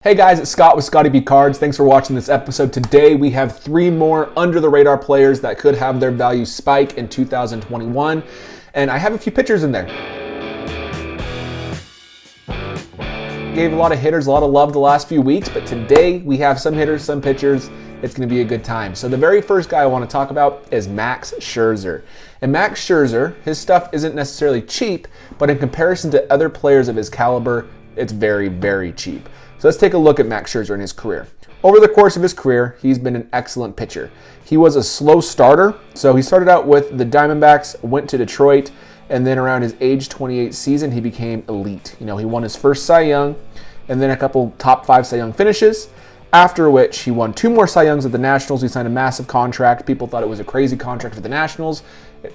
Hey guys, it's Scott with Scotty B Cards. Thanks for watching this episode. Today we have 3 more under the radar players that could have their value spike in 2021. And I have a few pitchers in there. Gave a lot of hitters a lot of love the last few weeks, but today we have some hitters, some pitchers. It's going to be a good time. So the very first guy I want to talk about is Max Scherzer. And Max Scherzer, his stuff isn't necessarily cheap, but in comparison to other players of his caliber, it's very, very cheap. So let's take a look at Max Scherzer in his career. Over the course of his career, he's been an excellent pitcher. He was a slow starter, so he started out with the Diamondbacks, went to Detroit, and then around his age 28 season, he became elite. He won his first Cy Young, and then a couple top 5 Cy Young finishes, after which he won 2 more Cy Youngs at the Nationals. He signed a massive contract. People thought it was a crazy contract for the Nationals,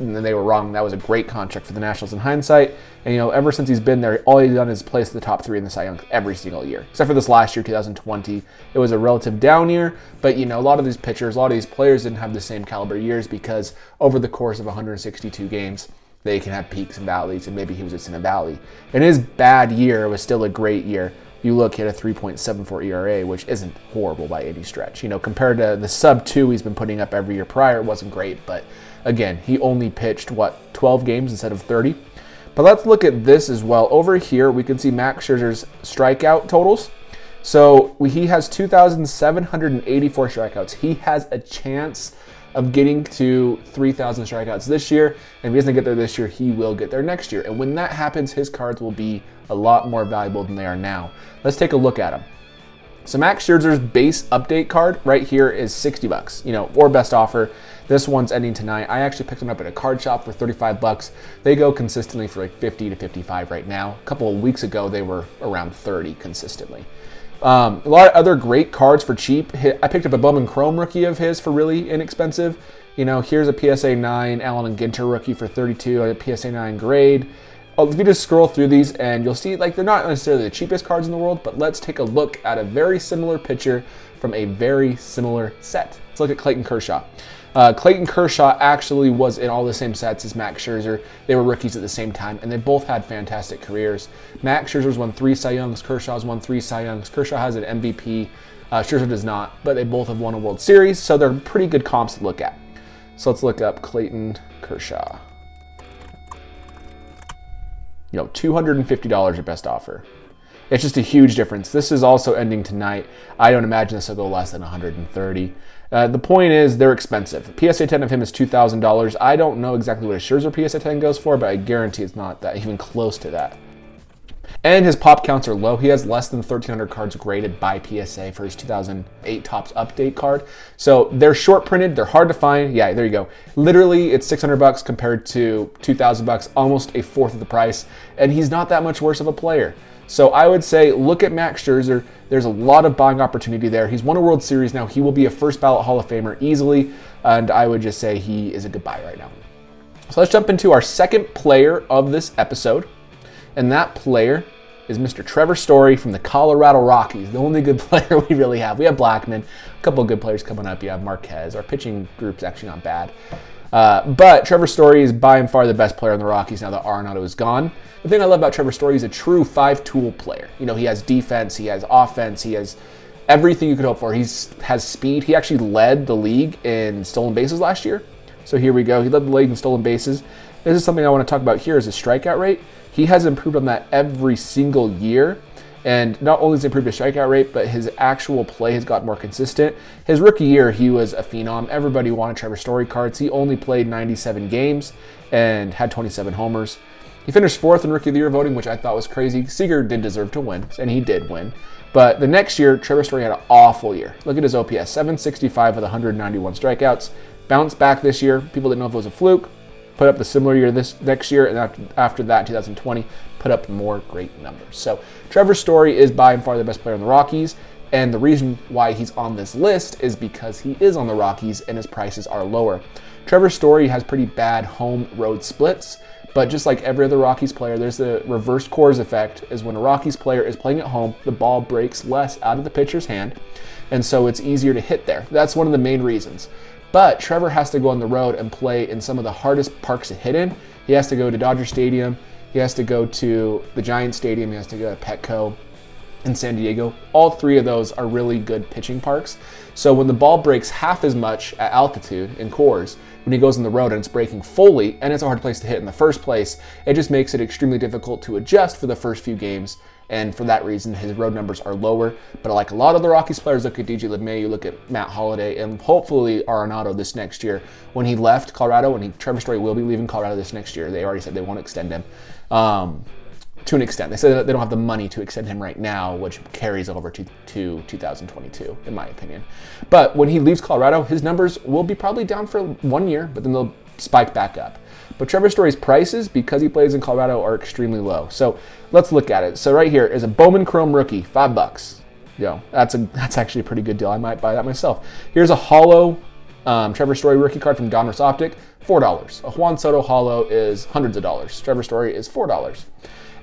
and then they were wrong. That was a great contract for the Nationals in hindsight. And ever since he's been there, all he's done is place the top 3 in the Cy Young every single year, except for this last year, 2020. It was a relative down year, but a lot of these pitchers, a lot of these players didn't have the same caliber years because over the course of 162 games, they can have peaks and valleys, and maybe he was just in a valley. And his bad year was still a great year. You look at a 3.74 ERA, which isn't horrible by any stretch. Compared to the sub-2 he's been putting up every year prior, it wasn't great. But again, he only pitched, 12 games instead of 30? But let's look at this as well. Over here, we can see Max Scherzer's strikeout totals. So he has 2,784 strikeouts. He has a chance of getting to 3,000 strikeouts this year. And if he doesn't get there this year, he will get there next year. And when that happens, his cards will be a lot more valuable than they are now. Let's take a look at them. So Max Scherzer's base update card right here is $60, or best offer. This one's ending tonight. I actually picked them up at a card shop for $35. They go consistently for like 50 to 55 right now. A couple of weeks ago, they were around 30 consistently. A lot of other great cards for cheap. I picked up a Bowman Chrome rookie of his for really inexpensive. Here's a PSA 9 Allen and Ginter rookie for 32, a PSA 9 grade. If you just scroll through these, and you'll see they're not necessarily the cheapest cards in the world, but let's take a look at a very similar pitcher from a very similar set. Let's look at Clayton Kershaw. Clayton Kershaw actually was in all the same sets as Max Scherzer. They were rookies at the same time, and they both had fantastic careers. Max Scherzer's won 3 Cy Youngs. Kershaw's won 3 Cy Youngs. Kershaw has an MVP. Scherzer does not, but they both have won a World Series, so they're pretty good comps to look at. So let's look up Clayton Kershaw. $250 at best offer. It's just a huge difference. This is also ending tonight. I don't imagine this will go less than $130. The point is they're expensive. PSA 10 of him is $2,000. I don't know exactly what a Scherzer PSA 10 goes for, but I guarantee it's not that even close to that. And his pop counts are low. He has less than 1,300 cards graded by PSA for his 2008 Topps update card. So they're short printed. They're hard to find. Yeah, there you go. Literally, it's $600 compared to $2,000, almost a fourth of the price. And he's not that much worse of a player. So I would say look at Max Scherzer. There's a lot of buying opportunity there. He's won a World Series now. He will be a first ballot Hall of Famer easily. And I would just say he is a good buy right now. So let's jump into our second player of this episode. And that player is Mr. Trevor Story from the Colorado Rockies, the only good player we really have. We have Blackman, a couple of good players coming up. You have Marquez. Our pitching group's actually not bad. But Trevor Story is by and far the best player on the Rockies now that Arenado is gone. The thing I love about Trevor Story, he's a true 5-tool player. He has defense, he has offense, he has everything you could hope for. He has speed. He actually led the league in stolen bases last year. So here we go. He led the league in stolen bases. This is something I want to talk about here is his strikeout rate. He has improved on that every single year. And not only has he improved his strikeout rate, but his actual play has got more consistent. His rookie year, he was a phenom. Everybody wanted Trevor Story cards. He only played 97 games and had 27 homers. He finished 4th in Rookie of the Year voting, which I thought was crazy. Seager did deserve to win, and he did win. But the next year, Trevor Story had an awful year. Look at his OPS, 765 with 191 strikeouts. Bounced back this year. People didn't know if it was a fluke. Put up the similar year this next year, and after that, 2020, put up more great numbers. So Trevor Story is by and far the best player on the Rockies, and the reason why he's on this list is because he is on the Rockies and his prices are lower. Trevor Story has pretty bad home-road splits, but just like every other Rockies player, there's the reverse Coors effect, is when a Rockies player is playing at home, the ball breaks less out of the pitcher's hand, and so it's easier to hit there. That's one of the main reasons. But Trevor has to go on the road and play in some of the hardest parks to hit in. He has to go to Dodger Stadium. He has to go to the Giants Stadium. He has to go to Petco. in San Diego. All three of those are really good pitching parks. So when the ball breaks half as much at altitude in Coors, when he goes on the road and it's breaking fully, and it's a hard place to hit in the first place, it just makes it extremely difficult to adjust for the first few games. And for that reason, his road numbers are lower. But like a lot of the Rockies players, look at DJ LeMahieu, look at Matt Holliday, and hopefully Arenado this next year. When he left Colorado, Trevor Story will be leaving Colorado this next year. They already said they won't extend him. To an extent. They said that they don't have the money to extend him right now, which carries over to 2022, in my opinion. But when he leaves Colorado, his numbers will be probably down for 1 year, but then they'll spike back up. But Trevor Story's prices, because he plays in Colorado, are extremely low. So let's look at it. So right here is a Bowman Chrome rookie, $5. That's actually a pretty good deal. I might buy that myself. Here's a hollow Trevor Story rookie card from Donruss Optic, $4. A Juan Soto hollow is hundreds of dollars. Trevor Story is $4.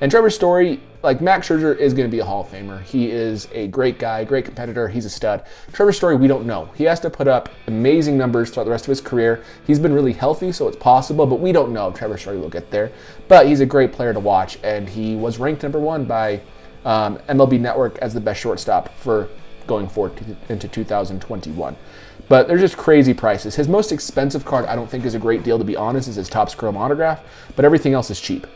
And Trevor Story, like Max Scherzer, is going to be a Hall of Famer. He is a great guy, great competitor. He's a stud. Trevor Story, we don't know. He has to put up amazing numbers throughout the rest of his career. He's been really healthy, so it's possible, but we don't know if Trevor Story will get there. But he's a great player to watch, and he was ranked number 1 by MLB Network as the best shortstop for going forward into 2021. But they're just crazy prices. His most expensive card, I don't think is a great deal, to be honest, is his Topps Chrome autograph, but everything else is cheap.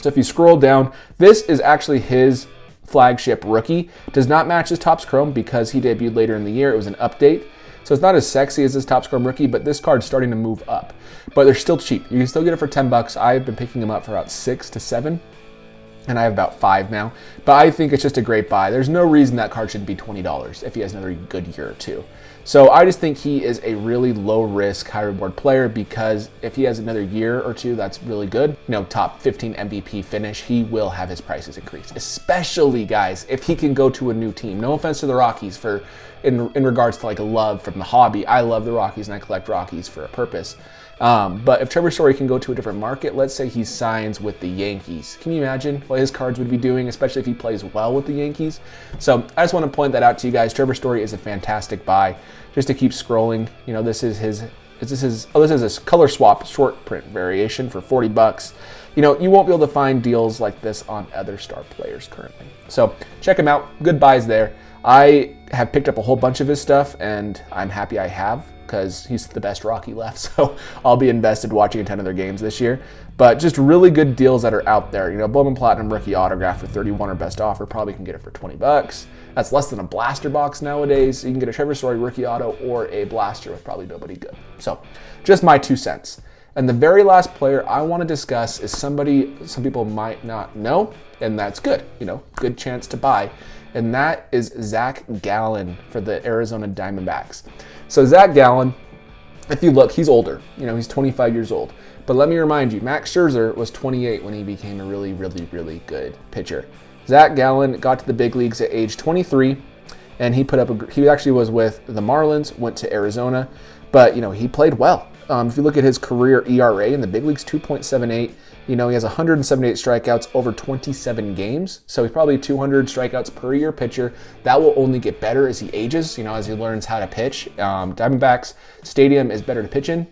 So if you scroll down, this is actually his flagship rookie. Does not match his Topps Chrome because he debuted later in the year. It was an update. So it's not as sexy as his Topps Chrome rookie, but this card's starting to move up. But they're still cheap. You can still get it for $10. I've been picking them up for about 6 to 7. And I have about 5 now. But I think it's just a great buy. There's no reason that card shouldn't be $20 if he has another good year or two. So I just think he is a really low risk, high reward player, because if he has another year or two, that's really good. Top 15 MVP finish, he will have his prices increase. Especially, guys, if he can go to a new team. No offense to the Rockies in regards to like a love from the hobby. I love the Rockies and I collect Rockies for a purpose. But if Trevor Story can go to a different market, let's say he signs with the Yankees. Can you imagine what his cards would be doing, especially if he plays well with the Yankees? So I just want to point that out to you guys. Trevor Story is a fantastic buy. Just to keep scrolling, this is his color swap short print variation for $40. You won't be able to find deals like this on other star players currently. So check him out. Good buys there. I have picked up a whole bunch of his stuff, and I'm happy I have, because he's the best Rocky left, so I'll be invested watching a ton of their games this year. But just really good deals that are out there. Bowman Platinum rookie autograph for $31 or best offer, probably can get it for $20. That's less than a blaster box nowadays. You can get a Trevor Story rookie auto or a blaster with probably nobody good. So just my 2 cents. And the very last player I want to discuss is somebody some people might not know, and that's good. Good chance to buy. And that is Zach Gallen for the Arizona Diamondbacks. So Zach Gallen, if you look, he's older. He's 25 years old. But let me remind you, Max Scherzer was 28 when he became a really, really, really good pitcher. Zach Gallen got to the big leagues at age 23, and he actually was with the Marlins, went to Arizona, but he played well. If you look at his career ERA in the big leagues, 2.78. He has 178 strikeouts over 27 games, so he's probably 200 strikeouts per year pitcher. That will only get better as he ages, as he learns how to pitch. Diamondbacks Stadium is better to pitch in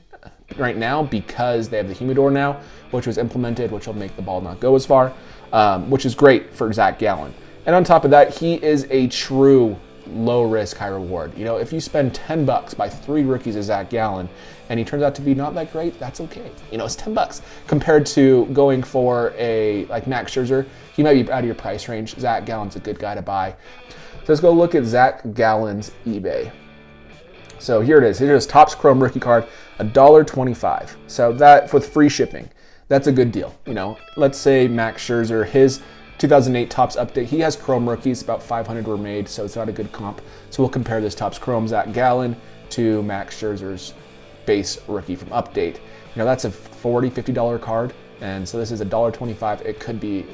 right now because they have the humidor now, which was implemented, which will make the ball not go as far, which is great for Zach Gallen. And on top of that, he is a true low risk, high reward. If you spend $10, buy 3 rookies of Zach Gallen, and he turns out to be not that great, that's okay. It's $10 compared to going for like Max Scherzer. He might be out of your price range. Zach Gallen's a good guy to buy. So let's go look at Zach Gallen's eBay. So here it is. Here's his Topps Chrome rookie card, $1.25. So that with free shipping, that's a good deal. Let's say Max Scherzer, his 2008 Topps update, he has Chrome rookies, about 500 were made, so it's not a good comp. So we'll compare this Topps Chrome Zach Gallen to Max Scherzer's base rookie from update. That's a $40, $50 card, and so this is $1.25. It could be,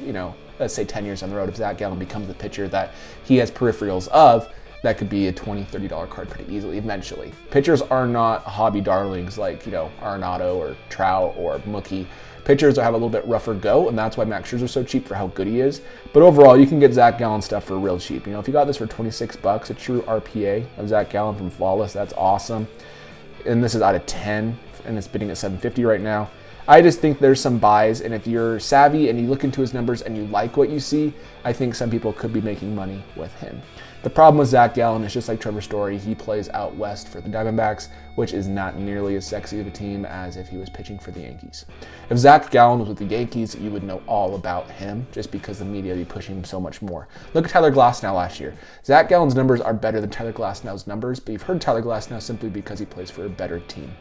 let's say 10 years down the road, if Zach Gallen becomes the pitcher that he has peripherals of, that could be a $20, $30 card pretty easily eventually. Pitchers are not hobby darlings like, Arenado or Trout or Mookie. Pitchers have a little bit rougher go, and that's why Max Scherzer is so cheap for how good he is. But overall, you can get Zach Gallen stuff for real cheap. If you got this for $26, a true RPA of Zach Gallen from Flawless, that's awesome. And this is out of 10, and it's bidding at $750 right now. I just think there's some buys, and if you're savvy and you look into his numbers and you like what you see, I think some people could be making money with him. The problem with Zach Gallen is just like Trevor Story, he plays out west for the Diamondbacks, which is not nearly as sexy of a team as if he was pitching for the Yankees. If Zach Gallen was with the Yankees, you would know all about him just because the media would be pushing him so much more. Look at Tyler Glasnow last year. Zach Gallen's numbers are better than Tyler Glasnow's numbers, but you've heard Tyler Glasnow simply because he plays for a better team.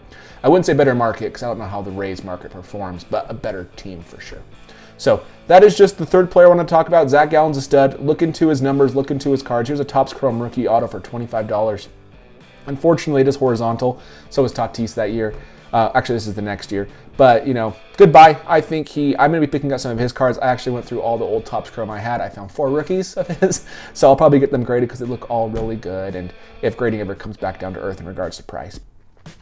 I wouldn't say better market because I don't know how the Rays market performs, but a better team for sure. So that is just the third player I want to talk about. Zach Gallen's a stud. Look into his numbers, look into his cards. Here's a Topps Chrome rookie auto for $25. Unfortunately, it is horizontal. So is Tatis that year. Actually, this is the next year. But, goodbye. I think I'm going to be picking up some of his cards. I actually went through all the old Topps Chrome I had. I found 4 rookies of his. So I'll probably get them graded because they look all really good. And if grading ever comes back down to earth in regards to price.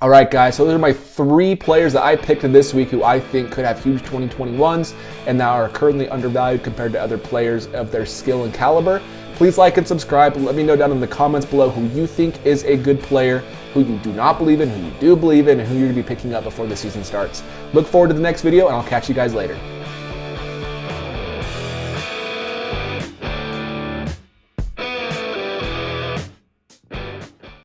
All right, guys, so those are my 3 players that I picked this week who I think could have huge 2021s and that are currently undervalued compared to other players of their skill and caliber. Please like and subscribe. Let me know down in the comments below who you think is a good player, who you do not believe in, who you do believe in, and who you're going to be picking up before the season starts. Look forward to the next video, and I'll catch you guys later.